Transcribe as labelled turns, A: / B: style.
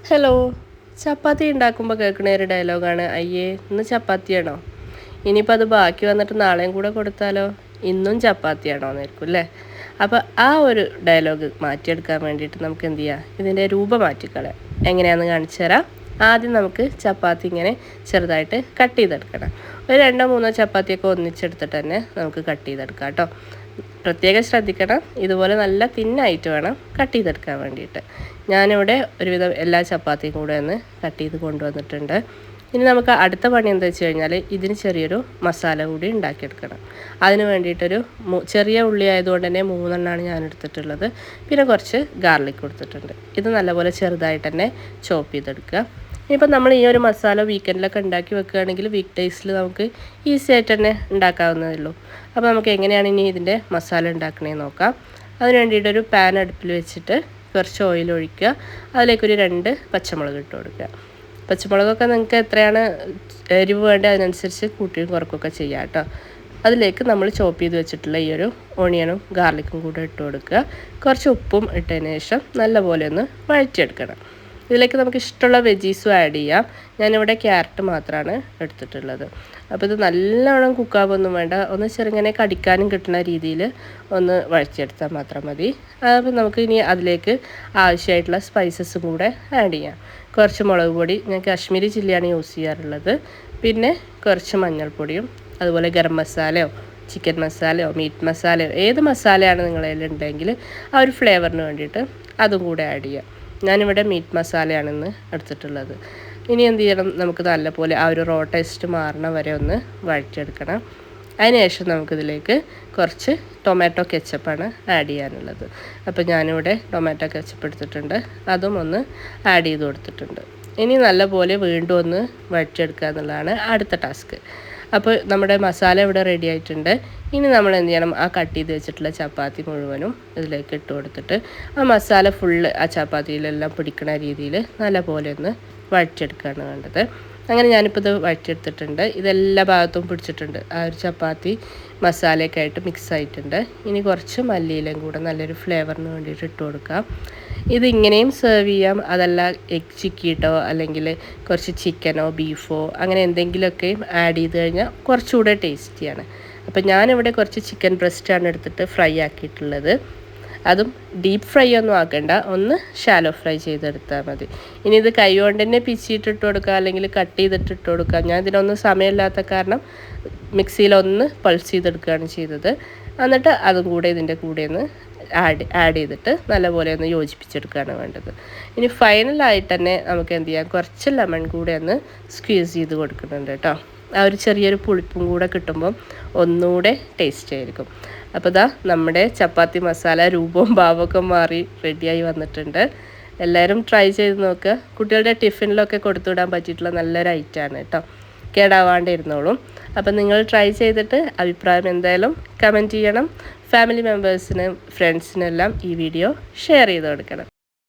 A: Hello, ചപ്പാത്തി ഉണ്ടാക്കുമ്പോൾ കേൾക്കുന്ന ഒരു ഡയലോഗാണ്, അയ്യേ ഇന്ന് ചപ്പാത്തിയാണോ, ഇനിയിപ്പോൾ അത് ബാക്കി വന്നിട്ട് നാളെയും കൂടെ കൊടുത്താലോ, ഇന്നും ചപ്പാത്തിയാണോ എന്നായിരിക്കും അല്ലേ. അപ്പോൾ ആ ഒരു ഡയലോഗ് മാറ്റിയെടുക്കാൻ വേണ്ടിയിട്ട് നമുക്ക് എന്ത് ചെയ്യാം, ഇതിൻ്റെ രൂപം മാറ്റിക്കളയാം. എങ്ങനെയാണെന്ന് കാണിച്ചു തരാം. ആദ്യം നമുക്ക് ചപ്പാത്തി ഇങ്ങനെ ചെറുതായിട്ട് കട്ട് ചെയ്തെടുക്കണം. ഒരു 2-3 ചപ്പാത്തിയൊക്കെ ഒന്നിച്ചെടുത്തിട്ട് തന്നെ നമുക്ക് കട്ട് ചെയ്തെടുക്കാം കേട്ടോ. പ്രത്യേകം ശ്രദ്ധിക്കണം, ഇതുപോലെ നല്ല തിന്നായിട്ട് വേണം കട്ട് ചെയ്തെടുക്കാൻ വേണ്ടിയിട്ട്. ഞാനിവിടെ ഒരുവിധം എല്ലാ ചപ്പാത്തിയും കൂടെ ഒന്ന് കട്ട് ചെയ്ത് കൊണ്ടുവന്നിട്ടുണ്ട്. ഇനി നമുക്ക് അടുത്ത പണി എന്താ വെച്ച് കഴിഞ്ഞാൽ, ഇതിന് ചെറിയൊരു മസാല കൂടി ഉണ്ടാക്കിയെടുക്കണം. അതിന് വേണ്ടിയിട്ടൊരു ചെറിയ ഉള്ളി ആയതുകൊണ്ട് തന്നെ 3 എണ്ണമാണ് ഞാൻ എടുത്തിട്ടുള്ളത്. പിന്നെ കുറച്ച് ഗാർലിക് കൊടുത്തിട്ടുണ്ട്. ഇത് നല്ലപോലെ ചെറുതായിട്ട് തന്നെ ചോപ്പ് ചെയ്തെടുക്കുക. ഇനിയിപ്പോൾ നമ്മൾ ഈ ഒരു മസാല വീക്കെൻഡിലൊക്കെ ഉണ്ടാക്കി വെക്കുകയാണെങ്കിൽ വീക്ക് ഡേയ്സിൽ നമുക്ക് ഈസി ആയിട്ട് തന്നെ ഉണ്ടാക്കാവുന്നതേ ഉള്ളൂ. അപ്പോൾ നമുക്ക് എങ്ങനെയാണ് ഇനി ഇതിൻ്റെ മസാല ഉണ്ടാക്കണേന്ന് നോക്കാം. അതിന് വേണ്ടിയിട്ടൊരു പാൻ അടുപ്പിൽ വെച്ചിട്ട് കുറച്ച് ഓയിൽ ഒഴിക്കുക. അതിലേക്കൊരു 2 പച്ചമുളക് ഇട്ട് കൊടുക്കുക. പച്ചമുളകൊക്കെ നിങ്ങൾക്ക് എത്രയാണ് എരിവ് വേണ്ടത് അതിനനുസരിച്ച് കൂട്ടിയും കുറക്കുകയൊക്കെ ചെയ്യാം കേട്ടോ. അതിലേക്ക് നമ്മൾ ചോപ്പ് ചെയ്ത് വെച്ചിട്ടുള്ള ഈ ഒരു ഓണിയനും ഗാർലിക്കും കൂടെ ഇട്ട് കൊടുക്കുക. കുറച്ച് ഉപ്പും ഇട്ടതിന് ശേഷം നല്ലപോലെ ഒന്ന് വഴറ്റിയെടുക്കണം. ഇതിലേക്ക് നമുക്ക് ഇഷ്ടമുള്ള വെജീസും ആഡ് ചെയ്യാം. ഞാനിവിടെ ക്യാരറ്റ് മാത്രമാണ് എടുത്തിട്ടുള്ളത്. അപ്പോൾ ഇത് നല്ലോണം കുക്കാവൊന്നും വേണ്ട, ഒന്ന് ചെറുങ്ങനെ കടിക്കാനും കിട്ടുന്ന രീതിയിൽ ഒന്ന് വഴറ്റിയെടുത്താൽ മാത്രം മതി. അപ്പോൾ നമുക്ക് ഇനി അതിലേക്ക് ആവശ്യമായിട്ടുള്ള സ്പൈസസും കൂടെ ആഡ് ചെയ്യാം. കുറച്ച് മുളക് പൊടി, ഞാൻ കാശ്മീരി ചില്ലിയാണ് യൂസ് ചെയ്യാറുള്ളത്. പിന്നെ കുറച്ച് മഞ്ഞൾപ്പൊടിയും, അതുപോലെ ഗരം മസാലയോ ചിക്കൻ മസാലയോ മീറ്റ് മസാലയോ ഏത് മസാലയാണ് നിങ്ങളുടെ കയ്യിൽ ഉണ്ടെങ്കിൽ ആ ഒരു ഫ്ലേവറിന് വേണ്ടിയിട്ട് അതും കൂടെ ആഡ് ചെയ്യാം. ഞാനിവിടെ മീറ്റ് മസാലയാണെന്ന് എടുത്തിട്ടുള്ളത്. ഇനി എന്ത് ചെയ്യണം, നമുക്ക് നല്ലപോലെ ആ ഒരു റോ ടേസ്റ്റ് മാറണ വരെ ഒന്ന് വഴറ്റിയെടുക്കണം. അതിനുശേഷം നമുക്കിതിലേക്ക് കുറച്ച് ടൊമാറ്റോ കെച്ചപ്പാണ് ആഡ് ചെയ്യാനുള്ളത്. അപ്പോൾ ഞാനിവിടെ ടൊമാറ്റോ കെച്ചപ്പ് എടുത്തിട്ടുണ്ട്, അതും ഒന്ന് ആഡ് ചെയ്ത് കൊടുത്തിട്ടുണ്ട്. ഇനി നല്ലപോലെ വീണ്ടും ഒന്ന് വഴറ്റിയെടുക്കുക എന്നുള്ളതാണ് അടുത്ത ടാസ്ക്. അപ്പോൾ നമ്മുടെ മസാല ഇവിടെ റെഡി ആയിട്ടുണ്ട്. ഇനി നമ്മൾ എന്ത് ചെയ്യണം, ആ കട്ട് ചെയ്ത് വെച്ചിട്ടുള്ള ചപ്പാത്തി മുഴുവനും ഇതിലേക്ക് ഇട്ട് കൊടുത്തിട്ട് ആ മസാല ഫുള്ള് ആ ചപ്പാത്തിയിലെല്ലാം പിടിക്കുന്ന രീതിയിൽ നല്ലപോലെ ഒന്ന് വഴറ്റിയെടുക്കുകയാണ് വേണ്ടത്. അങ്ങനെ ഞാനിപ്പോൾ ഇത് വഴറ്റിയെടുത്തിട്ടുണ്ട്. ഇതെല്ലാ ഭാഗത്തും പിടിച്ചിട്ടുണ്ട്. ആ ഒരു ചപ്പാത്തി മസാലയൊക്കെ ആയിട്ട് മിക്സ് ആയിട്ടുണ്ട്. ഇനി കുറച്ച് മല്ലിയിലയും കൂടെ നല്ലൊരു ഫ്ലേവറിന് വേണ്ടിയിട്ട് ഇട്ട് കൊടുക്കാം. ഇതിങ്ങനെയും സെർവ് ചെയ്യാം, അതല്ല എഗ് ചിക്കിയിട്ടോ അല്ലെങ്കിൽ കുറച്ച് ചിക്കനോ ബീഫോ അങ്ങനെ എന്തെങ്കിലുമൊക്കെ ആഡ് ചെയ്ത് കഴിഞ്ഞാൽ കുറച്ചുകൂടെ ടേസ്റ്റിയാണ്. അപ്പോൾ ഞാനിവിടെ കുറച്ച് ചിക്കൻ ബ്രസ്റ്റാണ് എടുത്തിട്ട് ഫ്രൈ ആക്കിയിട്ടുള്ളത്. അതും ഡീപ്പ് ഫ്രൈ ഒന്നും ആക്കണ്ട, ഒന്ന് ഷാലോ ഫ്രൈ ചെയ്തെടുത്താൽ മതി. ഇനി ഇത് കൈ കൊണ്ട് തന്നെ പിച്ചിട്ടിട്ട് കൊടുക്കുക അല്ലെങ്കിൽ കട്ട് ചെയ്തിട്ടിട്ട് കൊടുക്കുക. ഞാൻ ഇതിനൊന്നും സമയമില്ലാത്ത കാരണം മിക്സിയിലൊന്ന് പൾസ് ചെയ്തെടുക്കുകയാണ് ചെയ്തത്. എന്നിട്ട് അതും കൂടെ ഇതിൻ്റെ കൂടെ ഒന്ന് ആഡ് ചെയ്തിട്ട് നല്ലപോലെ ഒന്ന് യോജിപ്പിച്ചെടുക്കുകയാണ് വേണ്ടത്. ഇനി ഫൈനലായിട്ട് തന്നെ നമുക്ക് എന്ത് ചെയ്യാം, കുറച്ച് ലെമൺ കൂടെ ഒന്ന് സ്ക്വീസ് ചെയ്ത് കൊടുക്കുന്നുണ്ട് കേട്ടോ. ആ ഒരു ചെറിയൊരു പുളിപ്പും കൂടെ കിട്ടുമ്പം ഒന്നുകൂടെ ടേസ്റ്റ് ആയിരിക്കും. അപ്പോൾ ഇതാ നമ്മുടെ ചപ്പാത്തി മസാല രൂപവും ഭാവമൊക്കെ മാറി റെഡിയായി വന്നിട്ടുണ്ട്. എല്ലാവരും ട്രൈ ചെയ്ത് നോക്കുക. കുട്ടികളുടെ ടിഫിനിലൊക്കെ കൊടുത്തുവിടാൻ പറ്റിയിട്ടുള്ള നല്ലൊരു ഐറ്റമാണ് കേട്ടോ. കേടാവാണ്ടിരുന്നോളും. അപ്പം നിങ്ങൾ ട്രൈ ചെയ്തിട്ട് അഭിപ്രായം എന്തായാലും കമൻറ്റ് ചെയ്യണം. ഫാമിലി മെമ്പേഴ്സിനും ഫ്രണ്ട്സിനെല്ലാം ഈ വീഡിയോ ഷെയർ ചെയ്ത് കൊടുക്കണം.